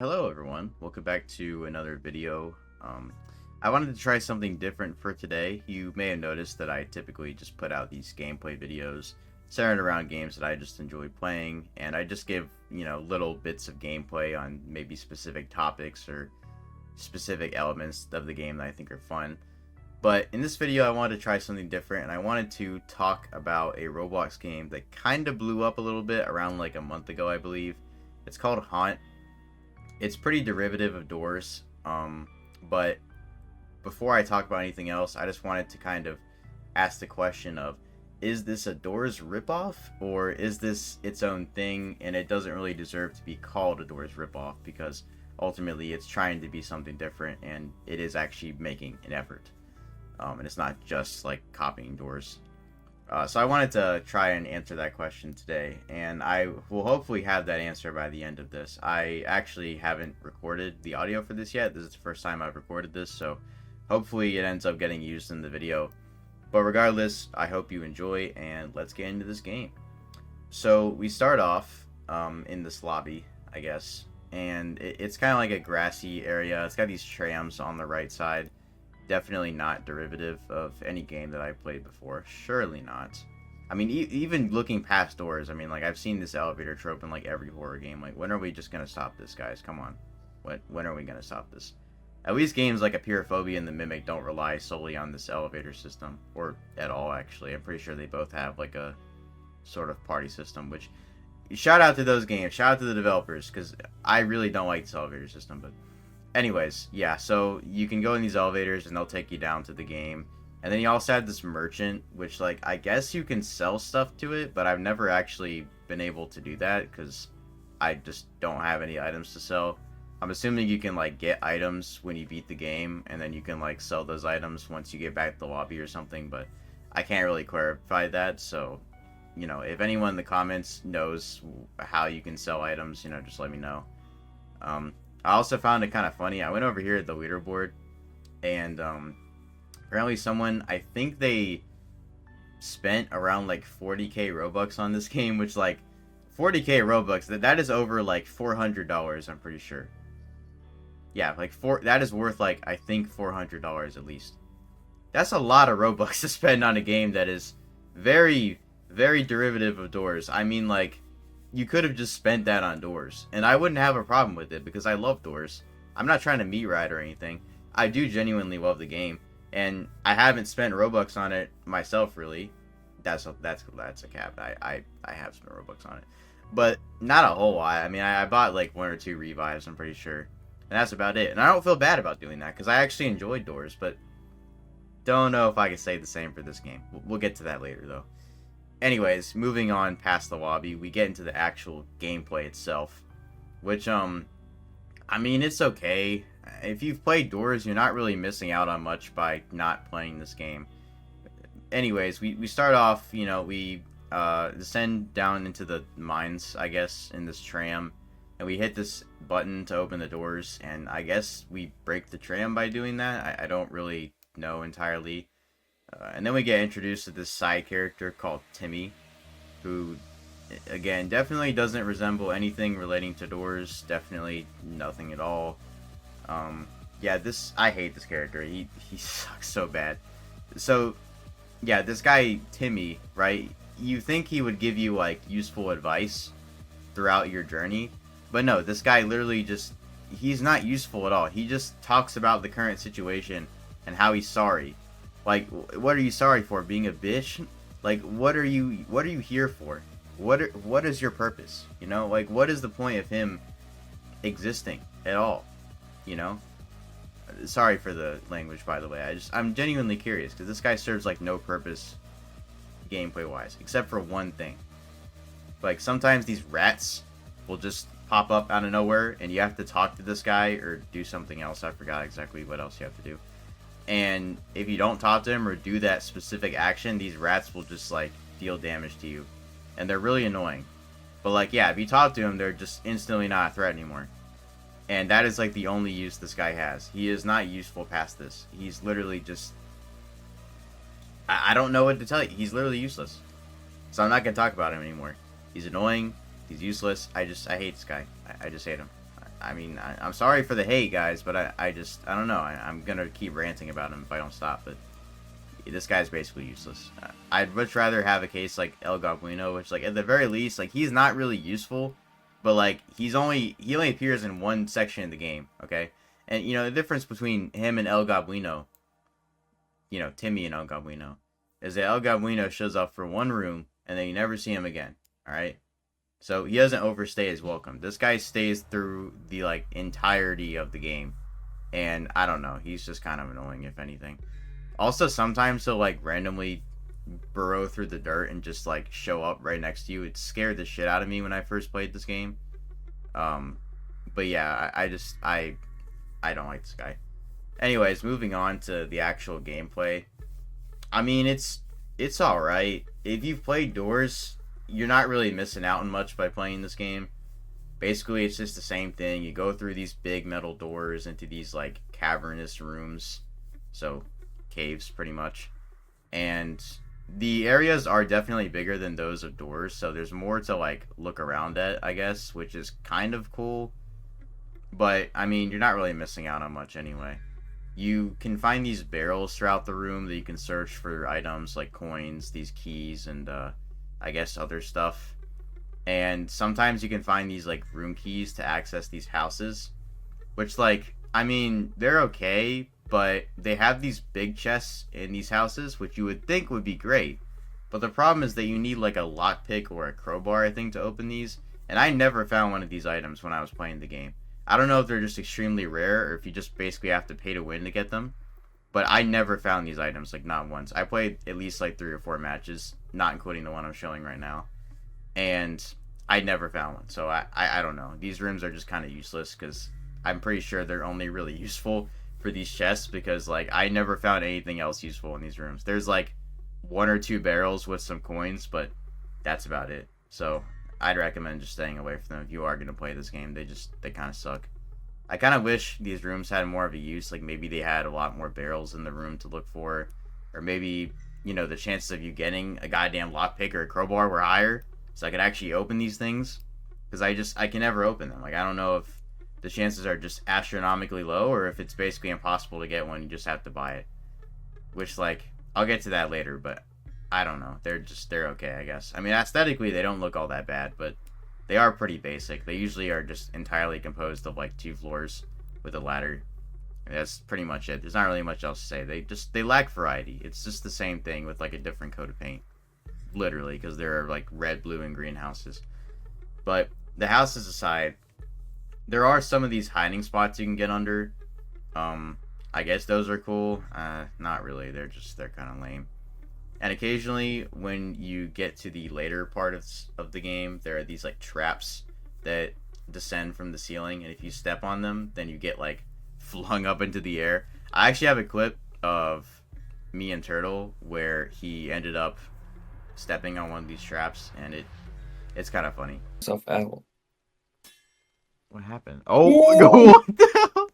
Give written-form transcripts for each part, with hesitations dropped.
Hello everyone, welcome back to another video. I wanted to try something different for today. You may have noticed that I typically just put out these gameplay videos centered around games that I just enjoy playing, and I just give, little bits of gameplay on maybe specific topics or specific elements of the game that I think are fun. But in this video I wanted to try something different, and I wanted to talk about a Roblox game that kind of blew up a little bit around like a month ago, I believe. It's called Haunt. It's pretty derivative of Doors, but before I talk about anything else, I just wanted to kind of ask the question of, is this a Doors ripoff, or is this its own thing, and it doesn't really deserve to be called a Doors ripoff, because ultimately it's trying to be something different, and it is actually making an effort, and it's not just like copying Doors. So I wanted to try and answer that question today, and I will hopefully have that answer by the end of this. I actually haven't recorded the audio for this yet. This is the first time I've recorded this, so hopefully it ends up getting used in the video. But regardless, I hope you enjoy, and let's get into this game. So we start off in this lobby, I guess, and it's kind of like a grassy area. It's got these trams on the right side. Definitely not derivative of any game that I've played before. Surely not. I mean, even looking past Doors, I mean, like, I've seen this elevator trope in, like, every horror game. Like, when are we just gonna stop this, guys? Come on. When are we gonna stop this? At least games like Apeirophobia and The Mimic don't rely solely on this elevator system. Or at all, actually. I'm pretty sure they both have, like, a sort of party system, which... Shout out to those games. Shout out to the developers, because I really don't like this elevator system, but... Anyways, yeah, so you can go in these elevators and they'll take you down to the game. And then you also have this merchant, which, like, I guess you can sell stuff to it, but I've never actually been able to do that because I just don't have any items to sell. I'm assuming you can, like, get items when you beat the game, and then you can, like, sell those items once you get back to the lobby or something, but I can't really clarify that, so, if anyone in the comments knows how you can sell items, just let me know. I also found it kind of funny. I went over here at the leaderboard, and apparently someone, I think they spent around like 40k Robux on this game, which, like, 40k Robux, that is over like $400, I'm pretty sure. Yeah, like that is worth, like, I think $400 at least. That's a lot of Robux to spend on a game that is very, very derivative of Doors. I mean, like, you could have just spent that on Doors, and I wouldn't have a problem with it because I love Doors. I'm not trying to meat ride or anything. I do genuinely love the game, and I haven't spent Robux on it myself, really. That's a cap. I have spent Robux on it, but not a whole lot. I mean, I bought like 1 or 2 revives, I'm pretty sure, and that's about it. And I don't feel bad about doing that because I actually enjoyed Doors, but don't know if I can say the same for this game. We'll get to that later, though. Anyways, moving on past the lobby, we get into the actual gameplay itself, which, I mean, it's okay. If you've played Doors, you're not really missing out on much by not playing this game. Anyways, we start off, we descend down into the mines, I guess, in this tram, and we hit this button to open the doors, and I guess we break the tram by doing that. I don't really know entirely. And then we get introduced to this side character called Timmy, who, again, definitely doesn't resemble anything relating to Doors. Definitely nothing at all. Yeah, I hate this character. He sucks so bad. So, yeah, this guy, Timmy, right? You think he would give you, like, useful advice throughout your journey. But no, this guy literally he's not useful at all. He just talks about the current situation and how he's sorry. Like, what are you sorry for? Being a bitch? Like, what are you here for? What is your purpose? Like, what is the point of him existing at all? Sorry for the language, by the way. I'm genuinely curious because this guy serves like no purpose gameplay wise, except for one thing. Like, sometimes these rats will just pop up out of nowhere and you have to talk to this guy or do something else. I forgot exactly what else you have to do. And if you don't talk to him or do that specific action, these rats will just, like, deal damage to you. And they're really annoying. But, like, yeah, if you talk to him, they're just instantly not a threat anymore. And that is, like, the only use this guy has. He is not useful past this. He's literally just... I don't know what to tell you. He's literally useless. So I'm not going to talk about him anymore. He's annoying. He's useless. I hate this guy. I just hate him. I mean, I'm sorry for the hate, guys, but I don't know. I'm gonna keep ranting about him if I don't stop. But this guy's basically useless. I'd much rather have a case like El Gabuino, which, like, at the very least, like, he's not really useful, but, like, he only appears in one section of the game, okay? And, you know, the difference between him and El Gabuino, you know, Timmy and El Gabuino, is that El Gabuino shows up for one room, and then you never see him again, alright? So he doesn't overstay his welcome. This guy stays through the, like, entirety of the game, and I don't know, he's just kind of annoying, if anything. Also, sometimes he'll, like, randomly burrow through the dirt and just, like, show up right next to you. It scared the shit out of me when I first played this game. But yeah, I don't like this guy. Anyways, moving on to the actual gameplay. I mean, it's alright. If you've played Doors, you're not really missing out on much by playing this game. Basically, it's just the same thing. You go through these big metal doors into these, like, cavernous rooms. So, caves, pretty much. And the areas are definitely bigger than those of Doors, so there's more to, like, look around at, I guess, which is kind of cool. But, I mean, you're not really missing out on much anyway. You can find these barrels throughout the room that you can search for items like coins, these keys, and, I guess other stuff. And sometimes you can find these, like, room keys to access these houses. Which, like, I mean, they're okay, but they have these big chests in these houses, which you would think would be great. But the problem is that you need, like, a lockpick or a crowbar, I think, to open these. And I never found one of these items when I was playing the game. I don't know if they're just extremely rare, or if you just basically have to pay to win to get them. But I never found these items, like, not once. I played at least, like, 3 or 4 matches, not including the one I'm showing right now. And I never found one. So I don't know. These rooms are just kind of useless, because I'm pretty sure they're only really useful for these chests, because, like, I never found anything else useful in these rooms. There's, like, 1 or 2 barrels with some coins, but that's about it. So I'd recommend just staying away from them if you are going to play this game. They kind of suck. I kind of wish these rooms had more of a use. Like, maybe they had a lot more barrels in the room to look for. Or maybe, you know, the chances of you getting a goddamn lockpick or a crowbar were higher, so I could actually open these things. Because I can never open them. Like, I don't know if the chances are just astronomically low, or if it's basically impossible to get one, you just have to buy it. Which, like, I'll get to that later, but I don't know. They're okay, I guess. I mean, aesthetically, they don't look all that bad, but they are pretty basic. They usually are just entirely composed of, like, 2 floors with a ladder. And that's pretty much it. There's not really much else to say. They lack variety. It's just the same thing with, like, a different coat of paint. Literally, because there are, like, red, blue, and green houses. But the houses aside, there are some of these hiding spots you can get under. I guess those are cool. Not really. They're kind of lame. And occasionally, when you get to the later part of the game, there are these, like, traps that descend from the ceiling, and if you step on them, then you get, like, flung up into the air. I actually have a clip of me and Turtle where he ended up stepping on one of these traps, and it's kind of funny. Self out. What happened? Oh, no, what the hell?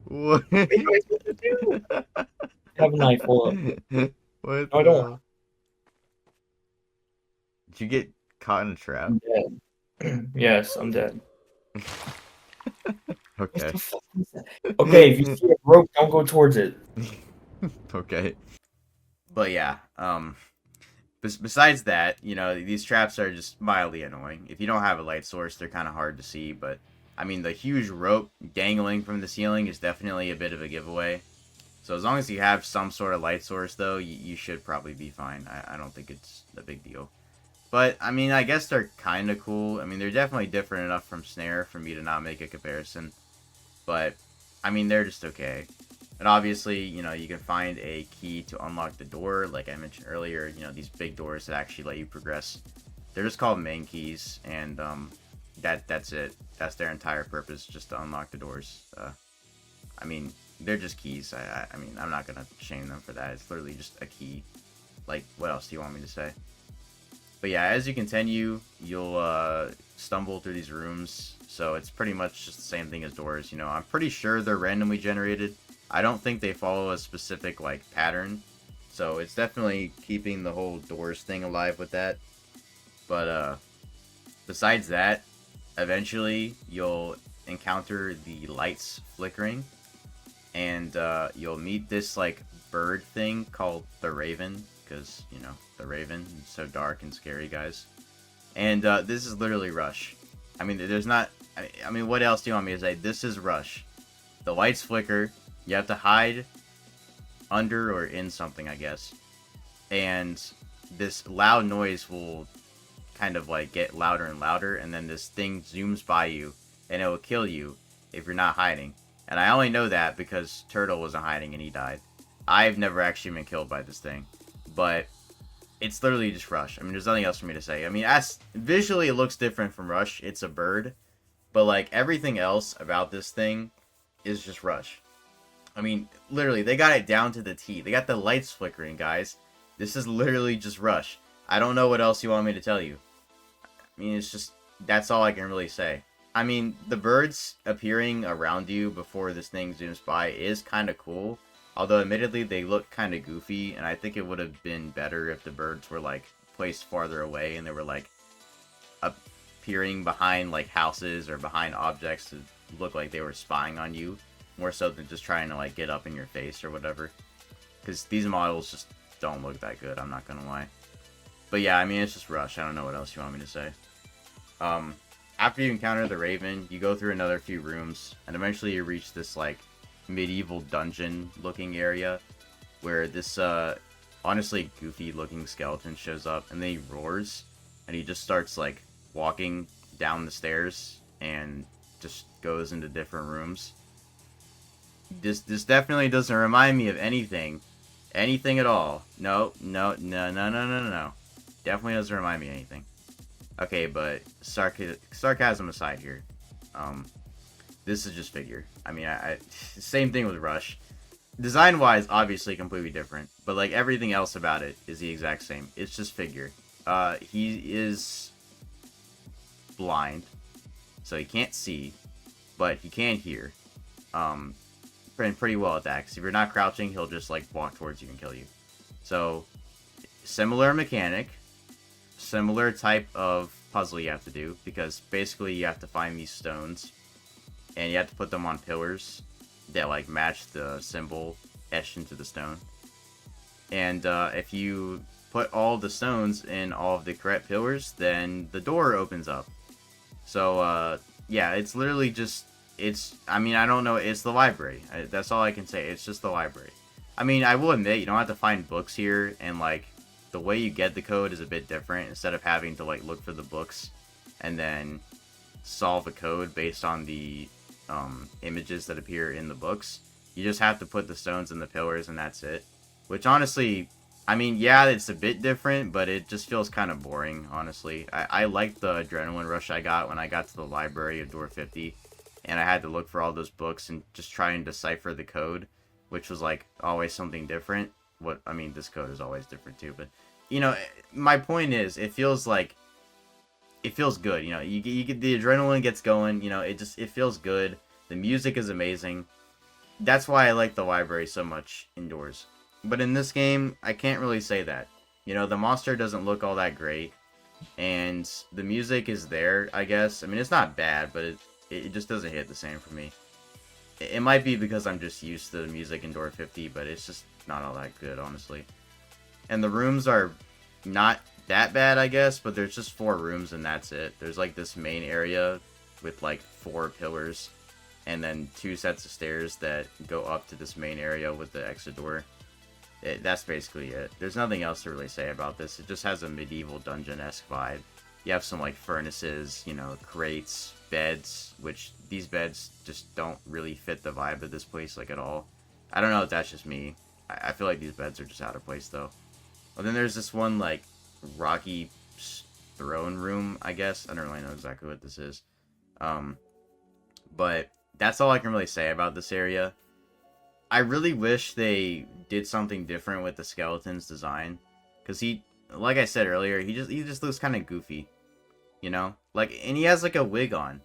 What? What are you guys supposed to do? Have a knife, hold up. What No, I don't. the... Did you get caught in a trap? I'm dead. Yes, I'm dead. Okay. What the fuck is that? Okay, if you see a rope, don't go towards it. Okay. But yeah, besides that, you know, these traps are just mildly annoying. If you don't have a light source, they're kind of hard to see, but I mean, the huge rope dangling from the ceiling is definitely a bit of a giveaway. So as long as you have some sort of light source, though, you should probably be fine. I don't think it's a big deal. But, I mean, I guess they're kind of cool. I mean, they're definitely different enough from Snare for me to not make a comparison. But, I mean, they're just okay. And obviously, you know, you can find a key to unlock the door, like I mentioned earlier. You know, these big doors that actually let you progress. They're just called main keys, and that's it. That's their entire purpose, just to unlock the doors. I mean, they're just keys. I mean, I'm not gonna shame them for that. It's literally just a key. Like, what else do you want me to say? But yeah, as you continue, you'll stumble through these rooms. So it's pretty much just the same thing as doors. You know, I'm pretty sure they're randomly generated. I don't think they follow a specific, like, pattern. So it's definitely keeping the whole doors thing alive with that. But besides that, Eventually, you'll encounter the lights flickering, and you'll meet this like bird thing called the Raven, because you know the Raven is so dark and scary, guys. And this is literally Rush. I mean, there's not. I mean, what else do you want me to say? This is Rush. The lights flicker. You have to hide under or in something, I guess. And this loud noise will kind of like get louder and louder, and then this thing zooms by you, and it will kill you if you're not hiding. And I only know that because Turtle wasn't hiding and he died. I've never actually been killed by this thing, but it's literally just Rush. I mean, there's nothing else for me to say. I mean, as visually it looks different from Rush. It's a bird, but like everything else about this thing is just Rush. I mean, literally, they got it down to the T. They got the lights flickering, guys. This is literally just Rush. I don't know what else you want me to tell you. I mean, it's just, that's all I can really say. I mean, the birds appearing around you before this thing zooms by is kind of cool. Although, admittedly, they look kind of goofy, and I think it would have been better if the birds were, like, placed farther away and they were, like, appearing behind, like, houses or behind objects to look like they were spying on you, more so than just trying to, like, get up in your face or whatever. Because these models just don't look that good, I'm not gonna lie. But yeah, I mean, it's just Rush. I don't know what else you want me to say. After you encounter the Raven, you go through another few rooms, and eventually you reach this, like, medieval dungeon-looking area, where this, honestly goofy-looking skeleton shows up, and then he roars, and he just starts, like, walking down the stairs, and just goes into different rooms. This definitely doesn't remind me of anything. Anything at all. No. Definitely doesn't remind me of anything. Okay, but sarcasm aside here. This is just figure. I mean, same thing with Rush. Design-wise, obviously completely different, but like everything else about it is the exact same. It's just figure. He is blind, so he can't see, but he can hear. Pretty well at that, because if you're not crouching, he'll just like walk towards you and kill you. So, similar mechanic, similar type of puzzle you have to do, because basically you have to find these stones, and you have to put them on pillars that like match the symbol etched into the stone. And if you put all the stones in all of the correct pillars, then the door opens up. So yeah, it's literally just, I mean, I don't know, it's the library. That's all I can say. It's just the library. I mean, I will admit, you don't have to find books here, and like the way you get the code is a bit different. Instead of having to like look for the books and then solve a code based on the images that appear in the books, you just have to put the stones in the pillars and that's it. Which honestly, I mean, yeah, it's a bit different, but it just feels kind of boring, honestly. I liked the adrenaline rush I got when I got to the library of door 50, and I had to look for all those books and just try and decipher the code, which was like always something different. I mean, this code is always different too, but you know, my point is, it feels good. You know, you get the adrenaline gets going. You know, it feels good. The music is amazing. That's why I like the library so much indoors. But in this game, I can't really say that. You know, the monster doesn't look all that great, and the music is there, I guess. I mean, it's not bad, but it just doesn't hit the same for me. It might be because I'm just used to the music in door 50, but it's just not all that good, honestly. And the rooms are not that bad, I guess, but there's just 4 rooms and that's it. There's like this main area with like 4 pillars, and then 2 sets of stairs that go up to this main area with the exit door. That's basically it. There's nothing else to really say about this. It just has a medieval dungeon-esque vibe. You have some like furnaces, you know, crates, beds, which these beds just don't really fit the vibe of this place like at all. I don't know if that's just me. I feel like these beds are just out of place though. Well, then there's this one like rocky throne room, I guess. I don't really know exactly what this is. But that's all I can really say about this area. I really wish they did something different with the skeleton's design, because he, like I said earlier, he just looks kind of goofy, you know. Like, and he has like a wig on.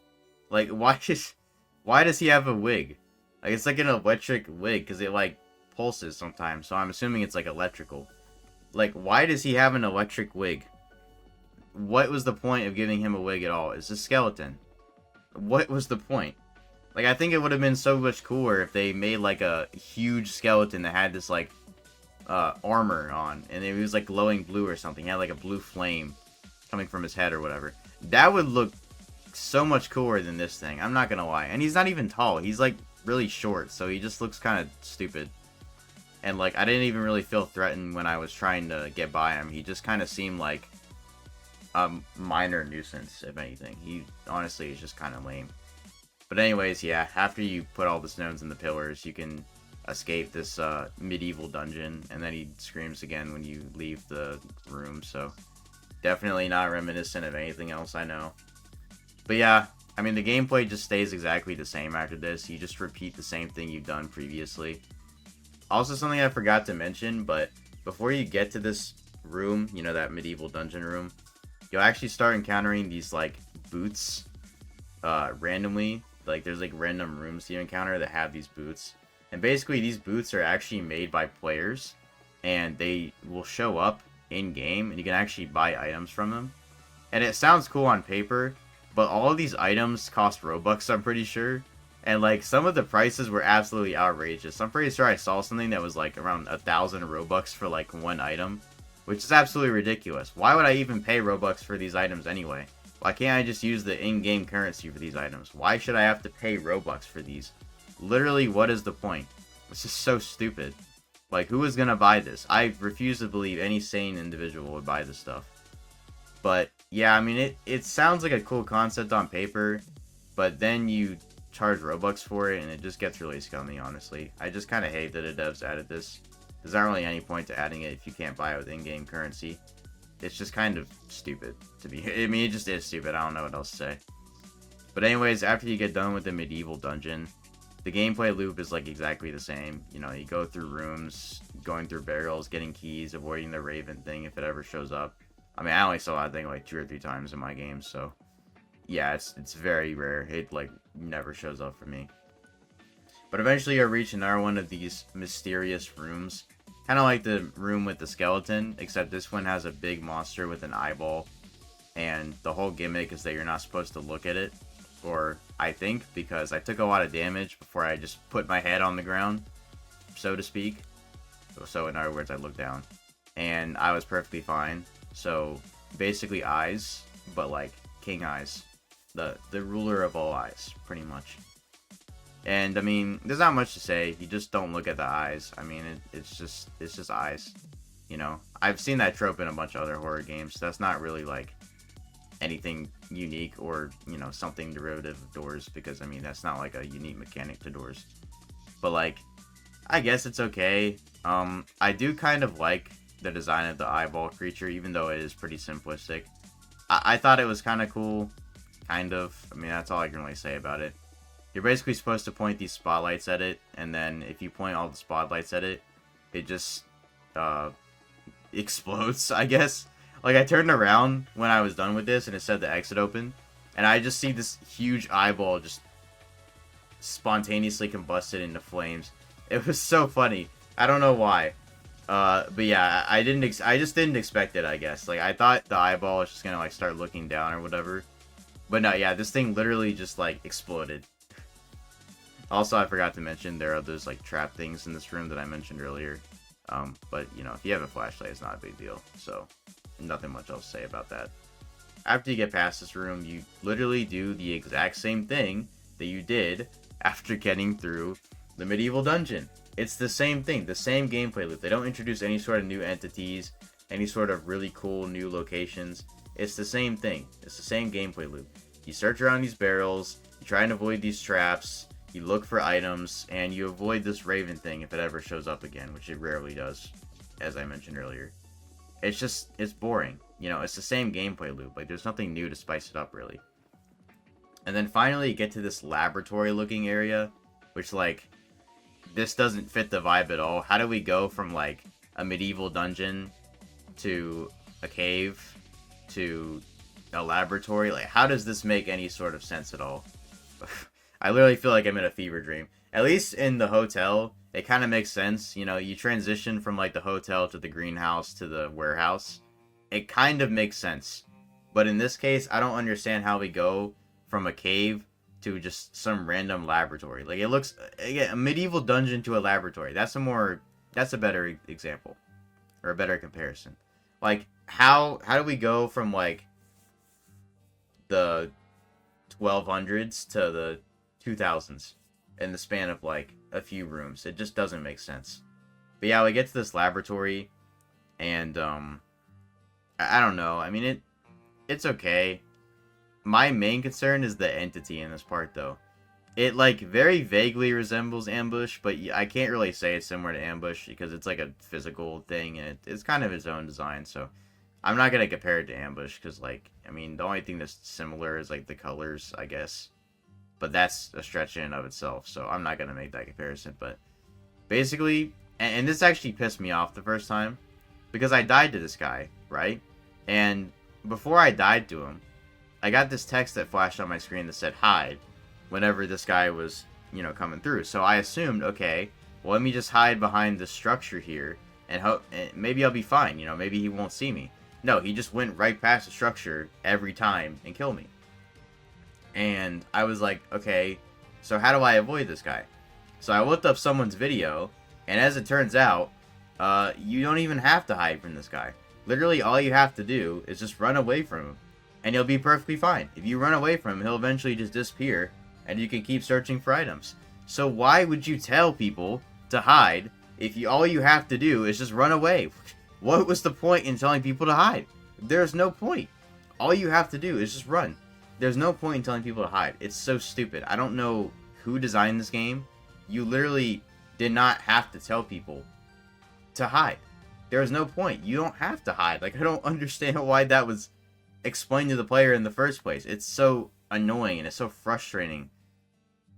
Like, why does he have a wig? Like, it's like an electric wig, because it like pulses sometimes. So I'm assuming it's like electrical. Like, why does he have an electric wig? What was the point of giving him a wig at all? It's a skeleton. What was the point? Like, I think it would have been so much cooler if they made, like, a huge skeleton that had this, like, armor on, and it was, like, glowing blue or something. He had, like, a blue flame coming from his head or whatever. That would look so much cooler than this thing. I'm not gonna lie. And he's not even tall. He's, like, really short, so he just looks kind of stupid. And, like, I didn't even really feel threatened when I was trying to get by him. He just kind of seemed like a minor nuisance, if anything. He, honestly, is just kind of lame. But anyways, yeah, after you put all the stones in the pillars, you can escape this medieval dungeon, and then he screams again when you leave the room, so definitely not reminiscent of anything else I know. But yeah, I mean, the gameplay just stays exactly the same after this. You just repeat the same thing you've done previously. Also, something I forgot to mention, but before you get to this room, you know, that medieval dungeon room, you'll actually start encountering these, like, boots randomly. Like, there's, like, random rooms you encounter that have these boots. And basically, these boots are actually made by players, and they will show up in-game, and you can actually buy items from them. And it sounds cool on paper, but all of these items cost Robux, I'm pretty sure. And, like, some of the prices were absolutely outrageous. I'm pretty sure I saw something that was, like, around 1,000 Robux for, like, one item, which is absolutely ridiculous. Why would I even pay Robux for these items anyway? Why can't I just use the in-game currency for these items? Why should I have to pay Robux for these? Literally, what is the point? This is so stupid. Like, who is gonna buy this? I refuse to believe any sane individual would buy this stuff. But, yeah, I mean, it sounds like a cool concept on paper, but then you charge Robux for it, and it just gets really scummy, honestly. I just kind of hate that the devs added this. There's not really any point to adding it if you can't buy it with in-game currency. It's just kind of stupid to be. I mean, it just is stupid. I don't know what else to say. But anyways, after you get done with the medieval dungeon, the gameplay loop is like exactly the same. You know, you go through rooms, going through barrels, getting keys, avoiding the raven thing if it ever shows up. I mean, I only saw that thing like 2 or 3 times in my game, so yeah, it's very rare. It like never shows up for me. But eventually you'll reach another one of these mysterious rooms. Kind of like the room with the skeleton, except this one has a big monster with an eyeball. And the whole gimmick is that you're not supposed to look at it. Or, I think, because I took a lot of damage before I just put my head on the ground, so to speak. So in other words, I looked down. And I was perfectly fine. So, basically eyes, but like king eyes. The ruler of all eyes, pretty much. And I mean, there's not much to say. You just don't look at the eyes. I mean, it's just eyes. You know, I've seen that trope in a bunch of other horror games. So that's not really like anything unique or, you know, something derivative of Doors, because I mean, that's not like a unique mechanic to Doors. But like, I guess it's okay. I do kind of like the design of the eyeball creature, even though it is pretty simplistic. I thought it was kind of cool. Kind of. I mean, that's all I can really say about it. You're basically supposed to point these spotlights at it, and then if you point all the spotlights at it, it just explodes, I guess. Like, I turned around when I was done with this, and it said the exit open, and I just see this huge eyeball just spontaneously combusted into flames. It was so funny. I don't know why. But yeah, I just didn't expect it, I guess. Like, I thought the eyeball was just gonna, like, start looking down or whatever. But no, yeah, this thing literally just, like, exploded. Also, I forgot to mention, there are those, like, trap things in this room that I mentioned earlier. But, you know, if you have a flashlight, it's not a big deal. So, nothing much else to say about that. After you get past this room, you literally do the exact same thing that you did after getting through the medieval dungeon. It's the same thing, the same gameplay loop. They don't introduce any sort of new entities, any sort of really cool new locations. It's the same thing. It's the same gameplay loop. You search around these barrels, you try and avoid these traps, you look for items, and you avoid this raven thing if it ever shows up again, which it rarely does, as I mentioned earlier. It's boring. You know, it's the same gameplay loop. Like, there's nothing new to spice it up, really. And then finally, you get to this laboratory-looking area, which, like, this doesn't fit the vibe at all. How do we go from, like, a medieval dungeon to a cave to a laboratory? Like, how does this make any sort of sense at all? I literally feel like I'm in a fever dream. At least in the hotel, it kind of makes sense. You know, you transition from, like, the hotel to the greenhouse to the warehouse. It kind of makes sense. But in this case, I don't understand how we go from a cave to just some random laboratory. Like, it looks, again, a medieval dungeon to a laboratory. That's a better example, or a better comparison. Like, how do we go from like the 1200s to the 2000s in the span of like a few rooms? It just doesn't make sense. But yeah, we get to this laboratory, and I don't know. I mean, it's okay. My main concern is the entity in this part, though. It like very vaguely resembles Ambush, but I can't really say it's similar to Ambush because it's like a physical thing, and it's kind of its own design. So I'm not gonna compare it to Ambush because, like, I mean, the only thing that's similar is like the colors, I guess. But that's a stretch in and of itself, so I'm not gonna make that comparison. But basically, and this actually pissed me off the first time because I died to this guy, right? And before I died to him, I got this text that flashed on my screen that said hide whenever this guy was, coming through. So I assumed, okay, well, let me just hide behind the structure here and hope maybe I'll be fine. Maybe he won't see me. No, he just went right past the structure every time and killed me. And I was like, okay, so how do I avoid this guy? So I looked up someone's video, and as it turns out, you don't even have to hide from this guy. Literally, all you have to do is just run away from him, and you'll be perfectly fine. If you run away from him, he'll eventually just disappear, and you can keep searching for items. So why would you tell people to hide if all you have to do is just run away? What was the point in telling people to hide? There's no point. All you have to do is just run. There's no point in telling people to hide. It's so stupid. I don't know who designed this game. You literally did not have to tell people to hide. There was no point. You don't have to hide. Like, I don't understand why that was explained to the player in the first place. It's so annoying and it's so frustrating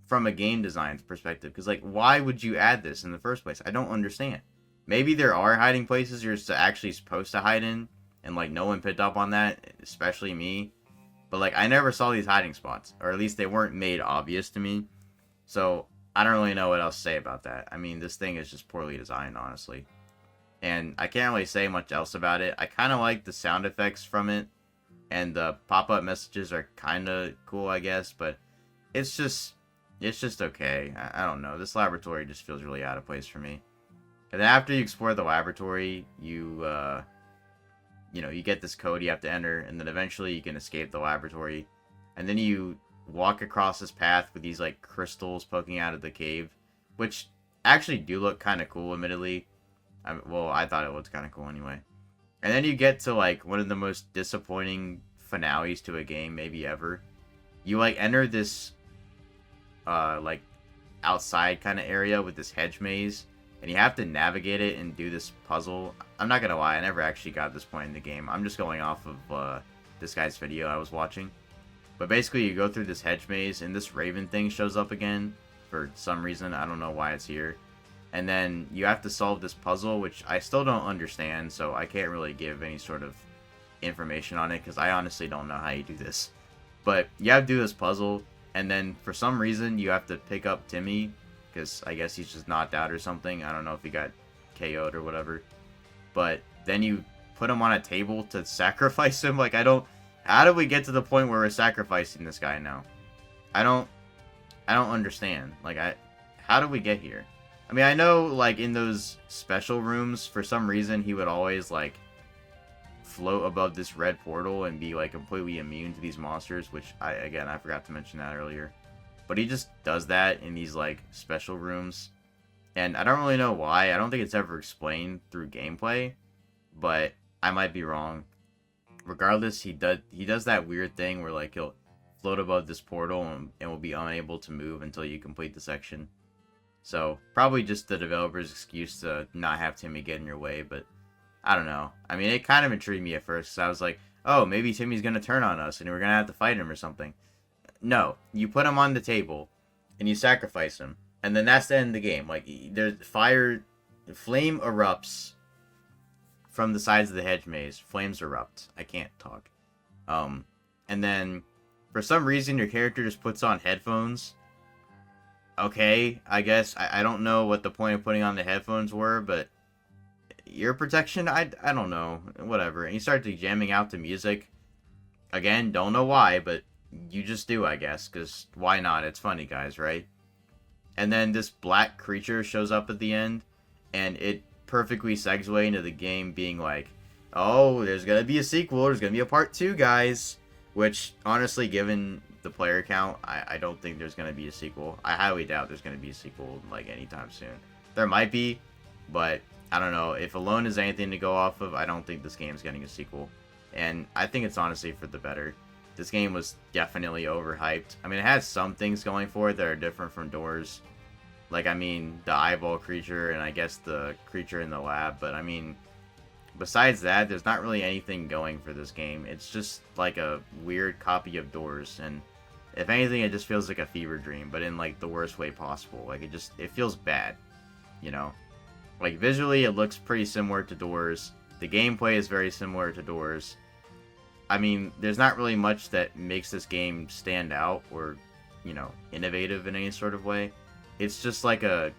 from a game design perspective. Because, like, why would you add this in the first place? I don't understand. Maybe there are hiding places you're actually supposed to hide in, and, like, no one picked up on that, especially me. But, like, I never saw these hiding spots, or at least they weren't made obvious to me. So I don't really know what else to say about that. I mean, this thing is just poorly designed, honestly. And I can't really say much else about it. I kind of like the sound effects from it, and the pop-up messages are kind of cool, I guess, but it's just okay. I don't know. This laboratory just feels really out of place for me. And then after you explore the laboratory, you get this code you have to enter, and then eventually you can escape the laboratory. And then you walk across this path with these, like, crystals poking out of the cave, which actually do look kind of cool, admittedly. I thought it looked kind of cool anyway. And then you get to, like, one of the most disappointing finales to a game maybe ever. You, like, enter this, like, outside kind of area with this hedge maze, and you have to navigate it and do this puzzle. I'm not gonna lie, I never actually got this point in the game. I'm just going off of this guy's video I was watching. But basically, you go through this hedge maze, and this raven thing shows up again for some reason. I don't know why it's here. And then you have to solve this puzzle, which I still don't understand, so I can't really give any sort of information on it, because I honestly don't know how you do this. But you have to do this puzzle, and then for some reason, you have to pick up Timmy, because I guess he's just knocked out or something. I don't know if he got KO'd or whatever. But then you put him on a table to sacrifice him. Like, how do we get to the point where we're sacrificing this guy now? I don't understand. Like, how do we get here? I mean, I know, like, in those special rooms, for some reason, he would always, like, float above this red portal and be, like, completely immune to these monsters, which, I forgot to mention that earlier. But he just does that in these, like, special rooms. And I don't really know why. I don't think it's ever explained through gameplay, but I might be wrong. Regardless, he does that weird thing where, like, he'll float above this portal and will be unable to move until you complete the section. So, probably just the developer's excuse to not have Timmy get in your way, but I don't know. I mean, it kind of intrigued me at first, because I was like, oh, maybe Timmy's going to turn on us, and we're going to have to fight him or something. No, you put him on the table, and you sacrifice him, and then that's the end of the game. Like, there's flame erupts from the sides of the hedge maze. Flames erupt. I can't talk. And then, for some reason, your character just puts on headphones. Okay, I guess. I don't know what the point of putting on the headphones were, but ear protection? I don't know. Whatever. And you start jamming out to music. Again, don't know why, but you just do, I guess, because why not? It's funny, guys, right? And then this black creature shows up at the end, and it perfectly segues into the game being like, oh, there's gonna be a sequel, there's gonna be a part 2, guys. Which, honestly, given the player count, I don't think there's gonna be a sequel. I highly doubt there's gonna be a sequel, like, anytime soon. There might be, but I don't know. If Alone is anything to go off of, I don't think this game's getting a sequel. And I think it's honestly for the better. This game was definitely overhyped. I mean, it has some things going for it that are different from Doors. Like, I mean, the eyeball creature and I guess the creature in the lab. But, I mean, besides that, there's not really anything going for this game. It's just like a weird copy of Doors. And if anything, it just feels like a fever dream, but in, like, the worst way possible. Like, it feels bad, you know? Like, visually, it looks pretty similar to Doors. The gameplay is very similar to Doors. I mean, there's not really much that makes this game stand out or, you know, innovative in any sort of way. It's just like a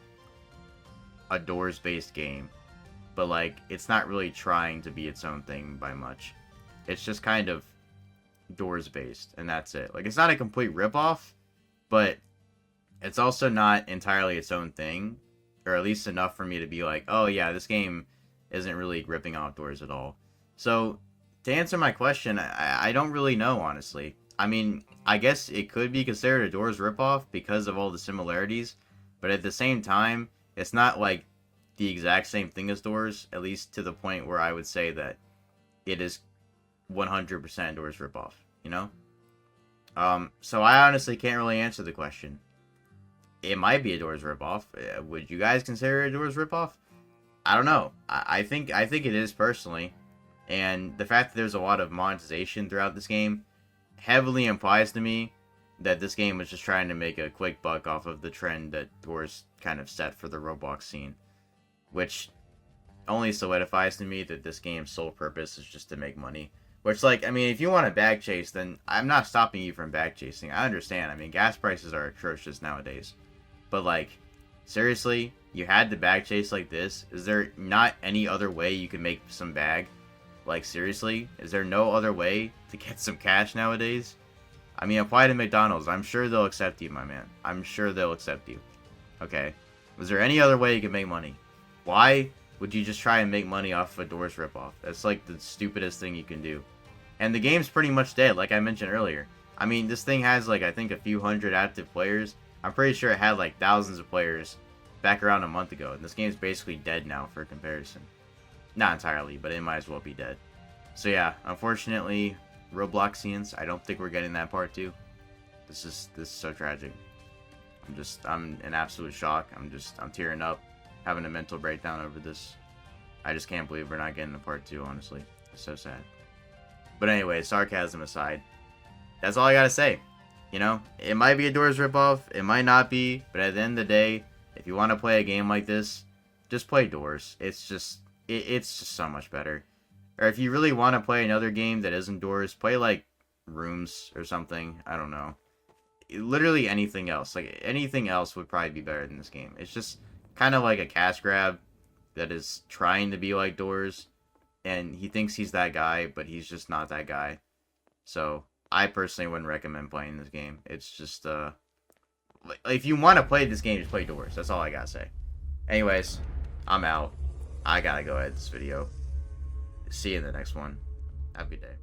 Doors-based game. But, like, it's not really trying to be its own thing by much. It's just kind of Doors-based, and that's it. Like, it's not a complete ripoff, but it's also not entirely its own thing. Or at least enough for me to be like, oh yeah, this game isn't really ripping off Doors at all. So, to answer my question, I don't really know, honestly. I mean, I guess it could be considered a Doors ripoff because of all the similarities, but at the same time, it's not like the exact same thing as Doors, at least to the point where I would say that it is 100% Doors ripoff, you know? So I honestly can't really answer the question. It might be a Doors ripoff. Would you guys consider it a Doors ripoff? I don't know. I think it is personally. And the fact that there's a lot of monetization throughout this game heavily implies to me that this game was just trying to make a quick buck off of the trend that Doors kind of set for the Roblox scene. Which only solidifies to me that this game's sole purpose is just to make money. Which, like, I mean, if you want to bag chase, then I'm not stopping you from bag chasing. I understand. I mean, gas prices are atrocious nowadays. But, like, seriously, you had to bag chase like this? Is there not any other way you can make some bag? Like, seriously? Is there no other way to get some cash nowadays? I mean, apply to McDonald's. I'm sure they'll accept you, my man. I'm sure they'll accept you. Okay. Is there any other way you can make money? Why would you just try and make money off of a Doors ripoff? That's like the stupidest thing you can do. And the game's pretty much dead, like I mentioned earlier. I mean, this thing has, like, I think a few hundred active players. I'm pretty sure it had, like, thousands of players back around a month ago. And this game's basically dead now for comparison. Not entirely, but it might as well be dead. So yeah, unfortunately, Robloxians, I don't think we're getting that part 2. This is so tragic. I'm in absolute shock. I'm tearing up, having a mental breakdown over this. I just can't believe we're not getting a part 2, honestly. It's so sad. But anyway, sarcasm aside, that's all I gotta say. You know, it might be a Doors ripoff, it might not be, but at the end of the day, if you want to play a game like this, just play Doors. It's just so much better. Or if you really want to play another game that isn't Doors, play like Rooms or something. I don't know. Literally anything else. Like, anything else would probably be better than this game. It's just kind of like a cash grab that is trying to be like Doors. And he thinks he's that guy, but he's just not that guy. So, I personally wouldn't recommend playing this game. It's just, if you want to play this game, just play Doors. That's all I gotta say. Anyways, I'm out. I gotta go edit this video. See you in the next one. Have a good day.